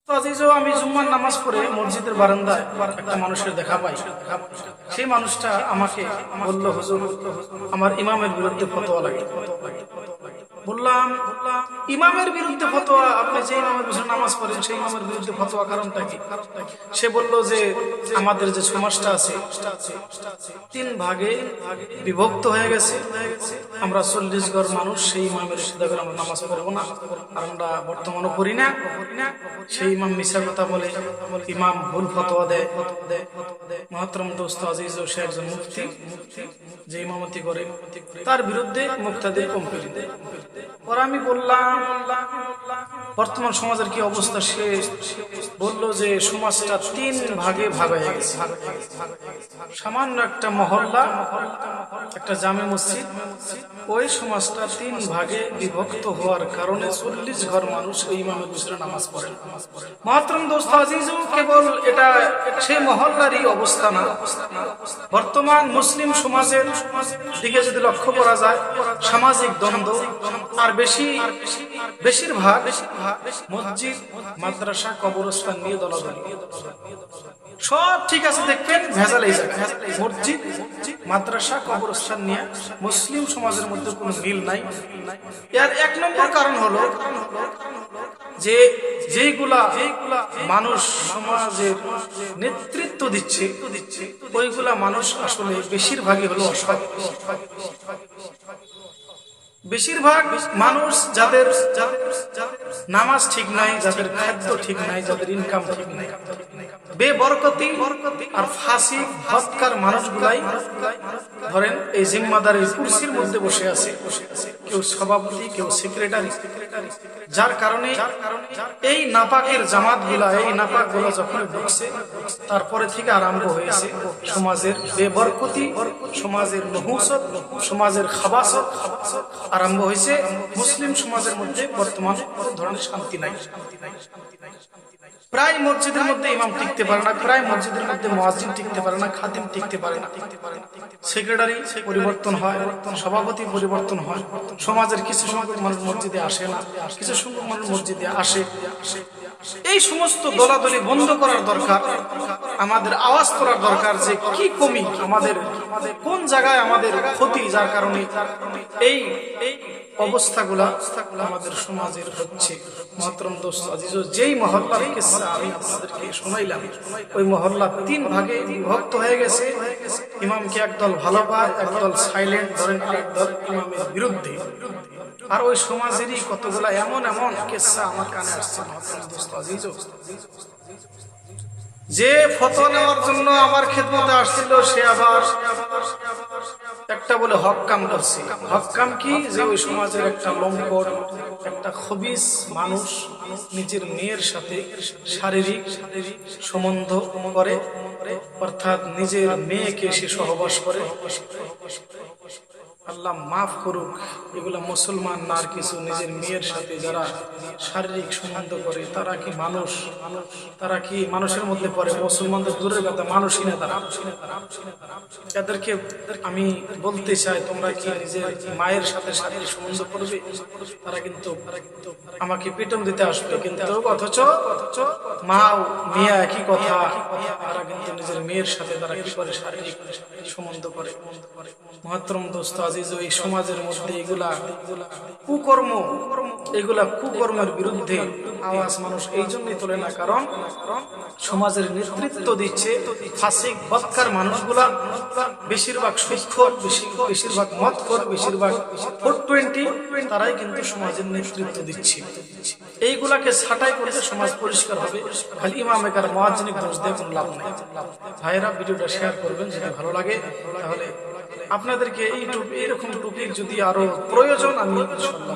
তো আজিজও আমি জুম্মার নামাজ পড়ে মসজিদের বারান্দায় একটা মানুষের দেখা পাই। সেই মানুষটা আমাকে বলল, হুজুর আমার ইমামের বিরুদ্ধে ফতোয়া লাগে। বললাম, ইমামের বিরুদ্ধে ফতোয়া? আপনি যে ইমামের পিছনে নামাজ পড়েন সেই ইমামের বিরুদ্ধে ফতোয়া, কারণটা কি? সে বলল যে আমাদের যে সমাজটা আছে 3 ভাগে বিভক্ত হয়ে গেছে। আমরা 40 ঘর মানুষ, সেই ইমামের সাথে আমরা নামাজ পড়বো না, আর আমরা বর্তমানও পড়ি না। সেই ইমাম মিথ্যা কথা বলে, ইমাম ভুল ফতোয়া দেয়। মহতরম দোস্ত আজিজ, সে একজন মুফতি, যে ইমামতি করে, তার বিরুদ্ধে মুক্তাদির কমপ্লেইন দেয়। পরে আমি বললাম বর্তমান সমাজের কি অবস্থা? সে বলল যে সমাজটা 3 ভাগে ভাগ হয়ে গেছে। সামান্য একটা মহল্লা, একটা জামে মসজিদ, ওই সমাজটা 3 ভাগে বিভক্ত হওয়ার কারণে 40 ঘর মানুষ ওই ইমামের পিছনে নামাজ পড়ে। মহতরম দোস্ত আজিজ, কেবল এটা সেই মহল্লারই অবস্থা না, বর্তমান মুসলিম সমাজের দিকে যদি লক্ষ্য করা যায়, সামাজিক দ্বন্দ্ব আর বেশিরভাগ মসজিদ, মাদ্রাসা, কবরস্থান নিয়ে দলাদলি। সব ঠিক আছে, দেখবেন ভেজাল এই জায়গায়। মসজিদ, মাদ্রাসা, কবরস্থান নিয়ে মুসলিম সমাজের মধ্যে কোনো মিল নাই। এর 1 নম্বর কারণ হলো যে যেগুলা মানুষ সমাজের নেতৃত্ব দিচ্ছে, ওইগুলা মানুষ আসলে বেশিরভাগই হলো অসৎ। বেশিরভাগ মানুষ যাদের নামাজ ঠিক নাই, যাদের খাদ্য ঠিক নাই, যাদের ইনকাম ঠিক নাই, বেবরকতি আর ফাসিক বদকার মানুষগুলাই ধরেন এই জিম্মাদারের কুরসির মধ্যে বসে আছে, কেউ সভাপতি, কেউ সেক্রেটারি। যার কারণে এই নাপাকের জামাতগুলা, এই নাপাকগুলা যখন ঢুকছে, তারপরে থেকে আরম্ভ হয়েছে সমাজের বেবরকতি, সমাজের নহুসত, সমাজের খাবাসত আরম্ভ হয়েছে। মুসলিম সমাজের মধ্যে বর্তমান কোনো ধরনের শান্তি নাই। প্রায় মসজিদের মধ্যে ইমাম টিকতে পারে না, প্রায় মসজিদের মধ্যে মুয়াজ্জিন টিকতে পারে না, খাদিম টিকতে পারে না। সেক্রেটারি পরিবর্তন হয়, সভাপতি পরিবর্তন হয়, সমাজের কিছু সংখ্যক মানুষ মসজিদে আসে না, কিছু সংখ্যক মানুষ মসজিদে আসে। এই সমস্ত দলাদলি বন্ধ করার দরকার, আমাদের আওয়াজ করার দরকার যে কি কমি আমাদের, কোন জায়গায় আমাদের ক্ষতি, যার কারণে এই অবস্থাগুলা আমাদের সমাজের হচ্ছে। মহতরম দোস্ত আজিজ, যেই মহল্লার কিসসা আমি আপনাদেরকে শোনাইলাম, ওই মহল্লা 3 ভাগে বিভক্ত হয়ে গেছে। ইমামকে একদল ভালো পায়, একদল সাইলেন্ট ধরেন, আরেকদল ইমামের বিরুদ্ধে। আর ওই সমাজেরই কতগুলা এমন কিসসা আমার কানে আসছে। মহতরম দোস্ত আজিজ, যে ফতোয়া নেওয়ার জন্য আমার খেদমতে আসছিল, সে আবার একটা বলে হক্কাম করছে। হক্কাম কি? যে ওই সমাজের একটা লম্পট, একটা খবিস মানুষ নিজের মেয়ের সাথে শারীরিক সম্বন্ধ করে, অর্থাৎ নিজের মেয়েকে সে সহবাস করে। আল্লাহ মাফ করুক, এগুলা মুসলমান না আর কিছু। নিজের মেয়ের সাথে যারা শারীরিক সম্বন্ধ করে, তারা কি মানুষ? তারা কি মানুষের মধ্যে পড়ে? মুসলমানদের দূরের কথা, মানুষই না তারা। এদেরকে আমি বলতে চাই, তোমরা কি নিজের মায়ের সাথে শারীরিক সম্বন্ধ করবে? তারা কিন্তু আমাকে পিটন দিতে আসবে, কিন্তু অথচ মা মেয়ে একই কথা। তারা কিন্তু নিজের মেয়ের সাথে তারা কি করে? শারীরিক সম্বন্ধ করে। মহতরম দোস্ত আজিজ, এই সমাজের মধ্যে এগুলা কুকর্ম, এগুলা কুকর্মের বিরুদ্ধে আওয়াজ মানুষ এই জন্যই তোলে না, কারণ সমাজের নেতৃত্ব দিচ্ছে ফাসিক বদকার মানুষগুলা, বেশিরভাগ সুদখোর, বেশিরভাগ মদখোর, বেশিরভাগ 420, তারাই কিন্তু সমাজের নেতৃত্ব দিচ্ছে। এইগুলাকে ছাঁটাই করলে সমাজ পরিষ্কার হবে। খালি ইমামে কার মুয়াজ্জিনিক দোষ দিয়ে কোনো লাভ নাই। ভাইরা ভিডিওটা শেয়ার করবেন যদি ভালো লাগে। তাহলে আপনাদেরকে এরকম টপিক যদি আরো প্রয়োজন, আমি ইনশাআল্লাহ